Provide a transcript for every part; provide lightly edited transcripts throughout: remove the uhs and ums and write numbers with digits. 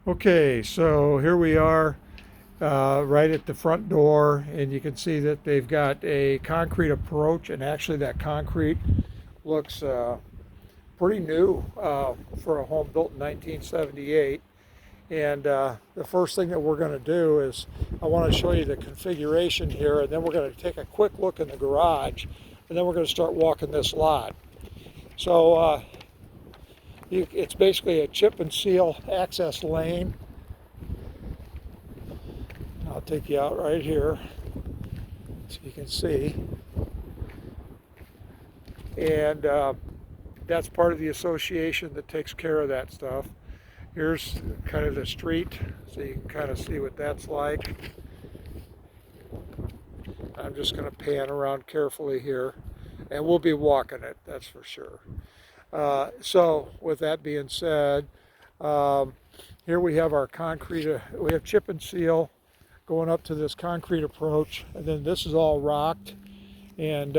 Okay, so here we are right at the front door, and you can see that they've got a concrete approach, and actually that concrete looks pretty new for a home built in 1978. And the first thing that we're going to do is I want to show you the configuration here, and then we're going to take a quick look in the garage, and then we're going to start walking this lot. So it's basically a chip and seal access lane. I'll take you out right here so you can see. And that's part of the association that takes care of that stuff. Here's kind of the street, so you can kind of see what that's like. I'm just going to pan around carefully here, and we'll be walking it, that's for sure. So with that being said, here we have our concrete, we have chip and seal going up to this concrete approach, and then this is all rocked. And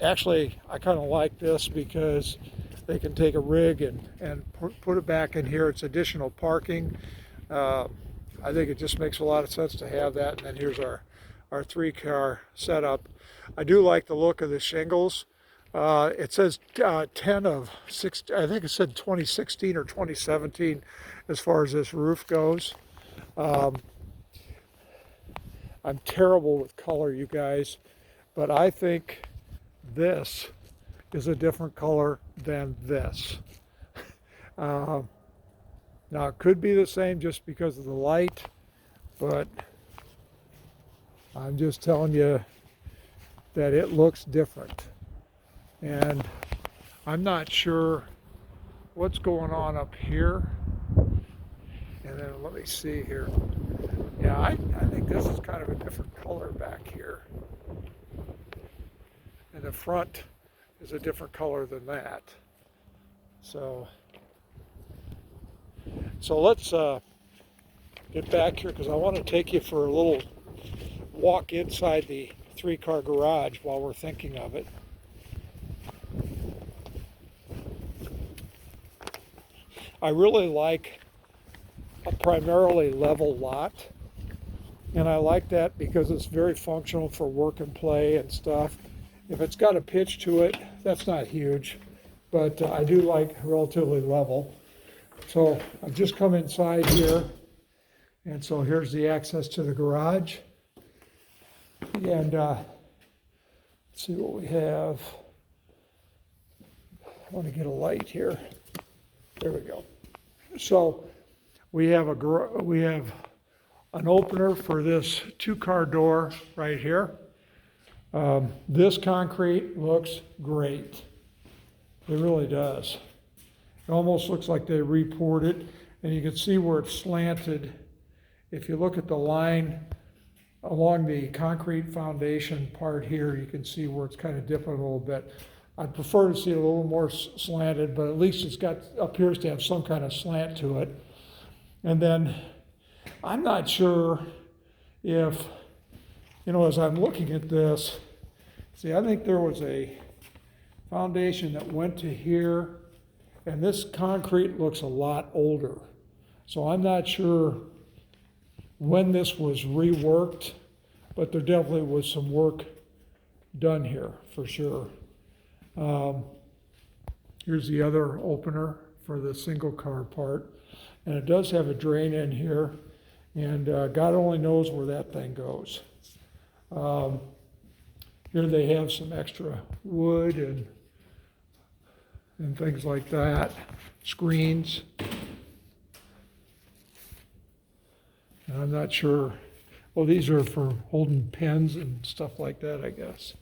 actually I kind of like this because they can take a rig and put it back in here. It's additional parking. I think it just makes a lot of sense to have that. And then here's our 3-car setup. I do like the look of the shingles. It says 10 of 6, I think it said 2016 or 2017 as far as this roof goes. I'm terrible with color, you guys, but I think this is a different color than this. Now it could be the same just because of the light, but I'm just telling you that it looks different. And I'm not sure what's going on up here. And then let me see here. Yeah, I think this is kind of a different color back here. And the front is a different color than that. So let's get back here because I want to take you for a little walk inside the 3-car garage while we're thinking of it. I really like a primarily level lot, and I like that because it's very functional for work and play and stuff. If it's got a pitch to it, that's not huge, but I do like relatively level. So I've just come inside here, and so here's the access to the garage. And let's see what we have. I want to get a light here. There we go. So we have an opener for this 2-car door right here. This concrete looks great. It really does. It almost looks like they re-poured it, and you can see where it's slanted. If you look at the line along the concrete foundation part here, you can see where it's kind of dipping a little bit. I'd prefer to see it a little more slanted, but at least appears to have some kind of slant to it. And then I'm not sure if, as I'm looking at this, see, I think there was a foundation that went to here, and this concrete looks a lot older. So I'm not sure when this was reworked, but there definitely was some work done here for sure. Here's the other opener for the 1-car part, and it does have a drain in here, and God only knows where that thing goes. Here they have some extra wood and things like that, screens. And I'm not sure, well, these are for holding pens and stuff like that, I guess.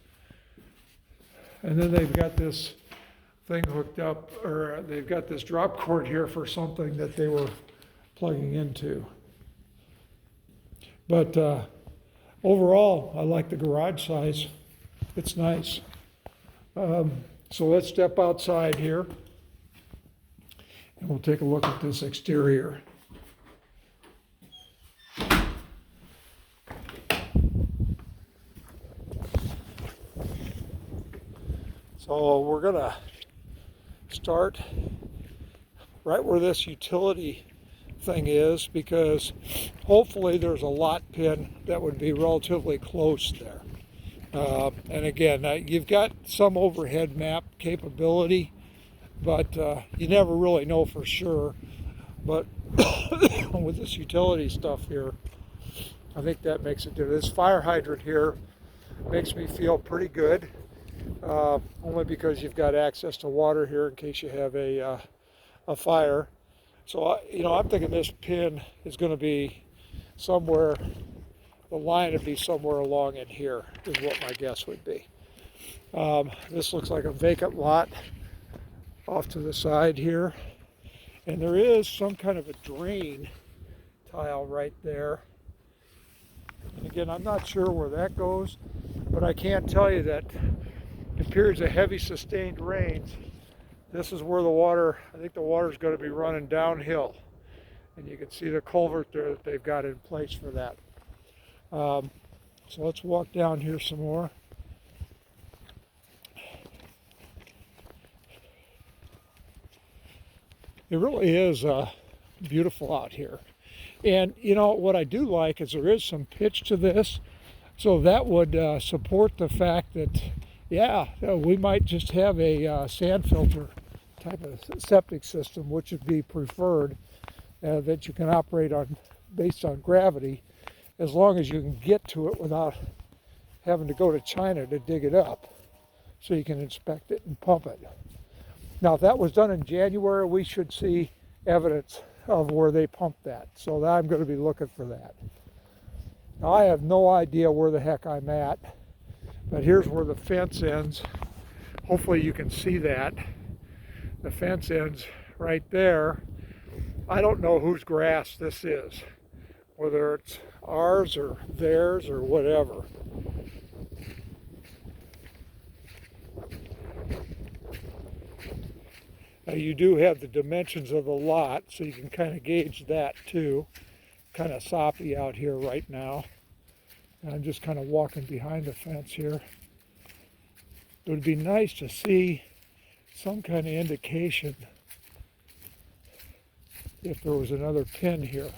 And then they've got this thing hooked up, or they've got this drop cord here for something that they were plugging into. But overall, I like the garage size. It's nice. So let's step outside here, and we'll take a look at this exterior. So we're gonna start right where this utility thing is, because hopefully there's a lot pin that would be relatively close there. And again, you've got some overhead map capability, but you never really know for sure. But with this utility stuff here, I think that makes it different. This fire hydrant here makes me feel pretty good, only because you've got access to water here in case you have a fire. So, I'm thinking this pin is going to be somewhere, the line would be somewhere along in here, is what my guess would be. This looks like a vacant lot off to the side here. And there is some kind of a drain tile right there. And again, I'm not sure where that goes, but I can tell you that in periods of heavy sustained rains, this is where the water, I think the water is going to be running downhill. And you can see the culvert there that they've got in place for that. So let's walk down here some more. It really is beautiful out here. And what I do like is there is some pitch to this. So that would support the fact that, we might just have a sand filter type of septic system, which would be preferred, that you can operate on based on gravity, as long as you can get to it without having to go to China to dig it up, so you can inspect it and pump it. Now, if that was done in January, we should see evidence of where they pumped that. So I'm going to be looking for that. Now, I have no idea where the heck I'm at, but here's where the fence ends. Hopefully you can see that. The fence ends right there. I don't know whose grass this is, whether it's ours or theirs or whatever. Now, you do have the dimensions of the lot, so you can kind of gauge that too. Kind of soppy out here right now. And I'm just kind of walking behind the fence here. It would be nice to see some kind of indication if there was another pin here.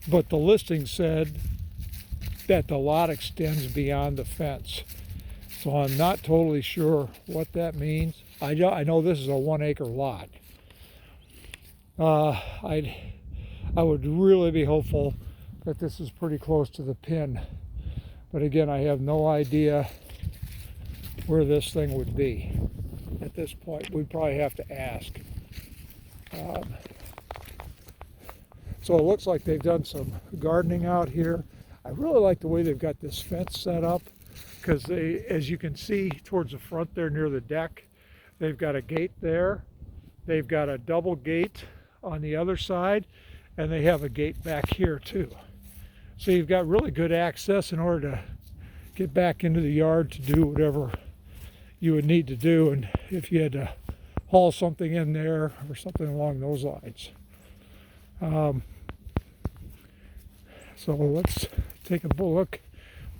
But the listing said that the lot extends beyond the fence. So I'm not totally sure what that means. I know this is a 1 acre lot. I would really be hopeful that this is pretty close to the pin. But again, I have no idea where this thing would be. At this point, we'd probably have to ask. So it looks like they've done some gardening out here. I really like the way they've got this fence set up, because they, as you can see towards the front there near the deck, they've got a gate there. They've got a double gate on the other side, and they have a gate back here too. So you've got really good access in order to get back into the yard to do whatever you would need to do, and if you had to haul something in there or something along those lines. So let's take a look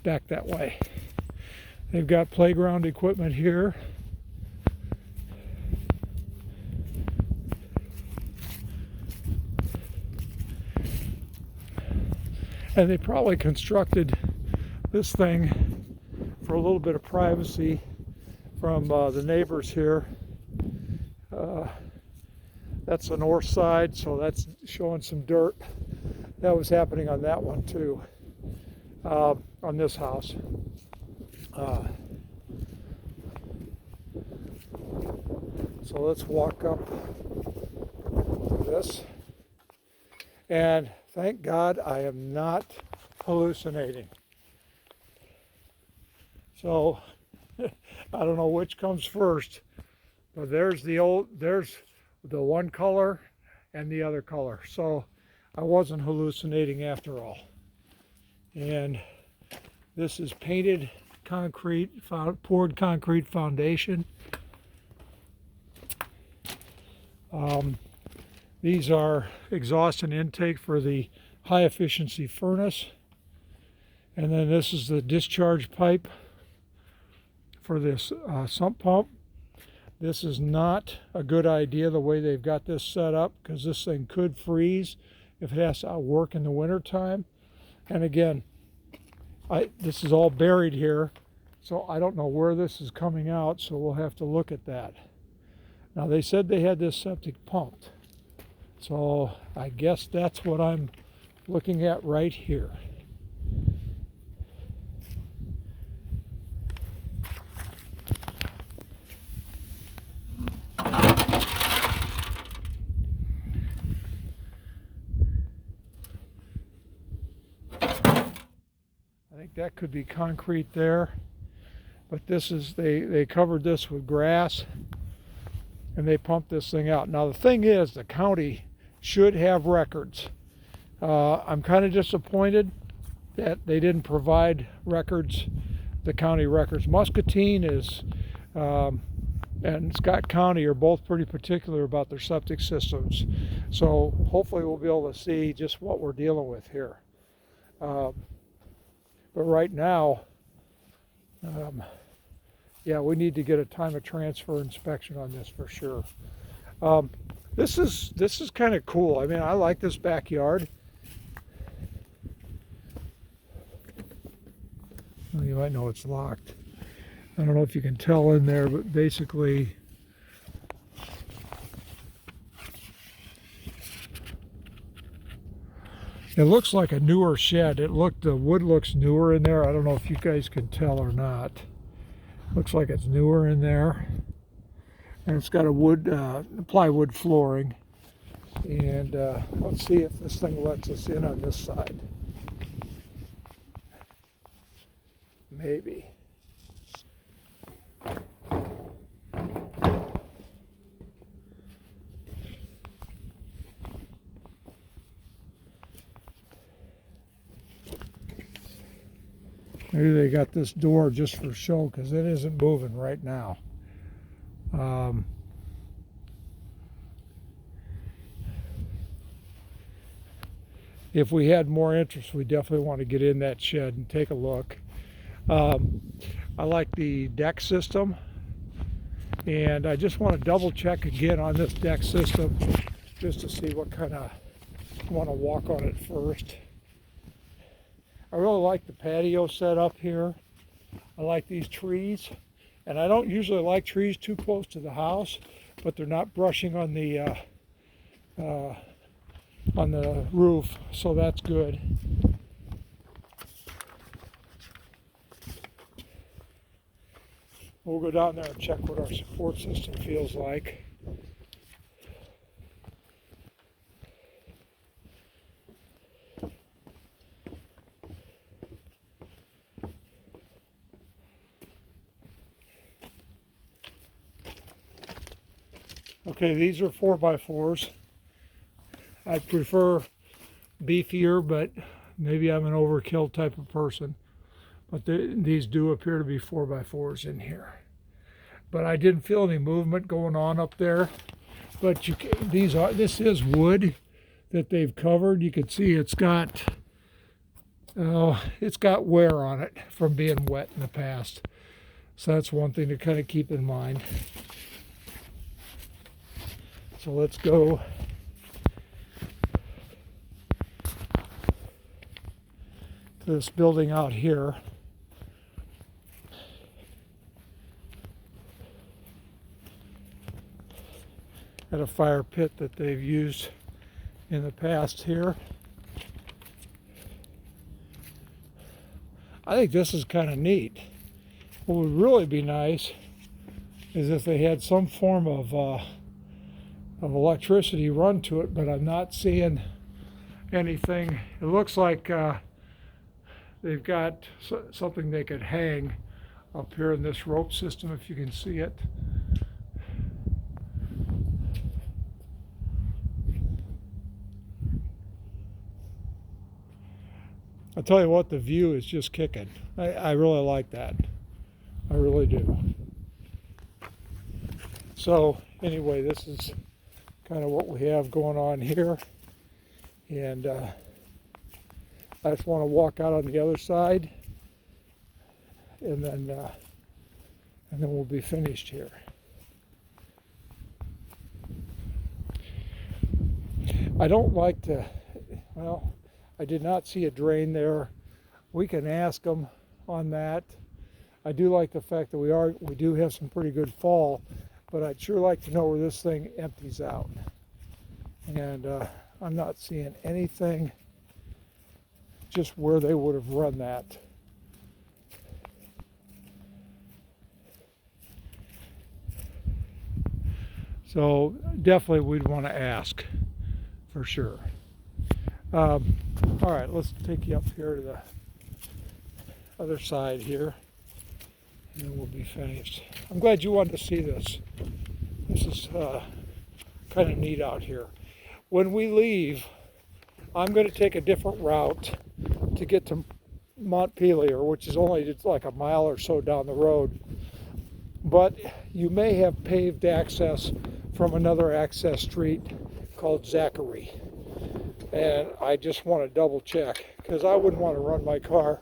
back that way. They've got playground equipment here. And they probably constructed this thing for a little bit of privacy from the neighbors here. That's the north side, so that's showing some dirt. That was happening on that one too, on this house. So let's walk up to this. And thank God I am not hallucinating. So I don't know which comes first, but there's the one color and the other color. So I wasn't hallucinating after all. And this is painted concrete, poured concrete foundation. These are exhaust and intake for the high efficiency furnace. And then this is the discharge pipe for this sump pump. This is not a good idea the way they've got this set up, because this thing could freeze if it has to work in the winter time. And again, this is all buried here, so I don't know where this is coming out, so we'll have to look at that. Now they said they had this septic pumped, so I guess that's what I'm looking at right here. I think that could be concrete there, but this is, they covered this with grass and they pumped this thing out. Now the thing is, the county should have records. I'm kind of disappointed that they didn't provide records, the county records. Muscatine is and Scott County are both pretty particular about their septic systems, so hopefully we'll be able to see just what we're dealing with here. But right now, yeah, we need to get a time of transfer inspection on this for sure. This is kind of cool. I mean, I like this backyard. Well, you might know it's locked. I don't know if you can tell in there, but basically, it looks like a newer shed. The wood looks newer in there. I don't know if you guys can tell or not. Looks like it's newer in there. And it's got a plywood flooring. And let's see if this thing lets us in on this side. Maybe. Maybe they got this door just for show, because it isn't moving right now. If we had more interest, we definitely want to get in that shed and take a look. I like the deck system, and I just want to double check again on this deck system just to see what kind of, I want to walk on it first. I really like the patio set up here. I like these trees, and I don't usually like trees too close to the house, but they're not brushing on the roof, so that's good. We'll go down there and check what our support system feels like. Okay, these are 4x4s. I prefer beefier, but maybe I'm an overkill type of person. But these do appear to be 4x4s in here. But I didn't feel any movement going on up there. But this is wood that they've covered. You can see it's got wear on it from being wet in the past. So that's one thing to kind of keep in mind. So let's go to this building out here. At a fire pit that they've used in the past here. I think this is kind of neat. What would really be nice is if they had some form of electricity run to it, but I'm not seeing anything. It looks like they've got something they could hang up here in this rope system, if you can see it. I'll tell you what, the view is just kicking. I really like that. I really do. So anyway, this is kind of what we have going on here. And I just want to walk out on the other side, and then we'll be finished here. I don't like to, well, I did not see a drain there. We can ask them on that. I do like the fact that we do have some pretty good fall, but I'd sure like to know where this thing empties out. And I'm not seeing anything just where they would have run that. So definitely we'd want to ask for sure. All right, let's take you up here to the other side here, and we'll be finished. I'm glad you wanted to see this. This is kind of neat out here. When we leave, I'm going to take a different route to get to Montpelier, which is only just like a mile or so down the road. But you may have paved access from another access street called Zachary. And I just want to double check, because I wouldn't want to run my car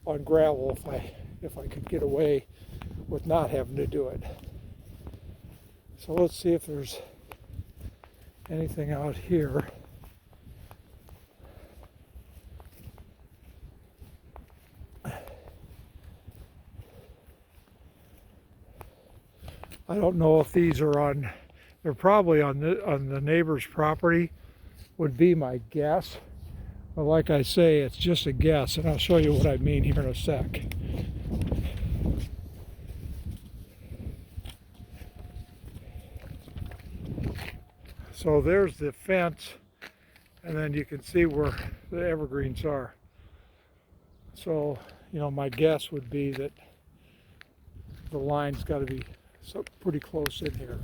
on gravel if I could get away with not having to do it. So let's see if there's anything out here. I don't know if these are on, they're probably on the neighbor's property, would be my guess. But like I say, it's just a guess, and I'll show you what I mean here in a sec. So there's the fence, and then you can see where the evergreens are. So, you know, my guess would be that the line's got to be pretty close in here.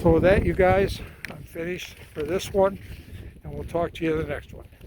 So with that, you guys, I'm finished for this one, and we'll talk to you in the next one.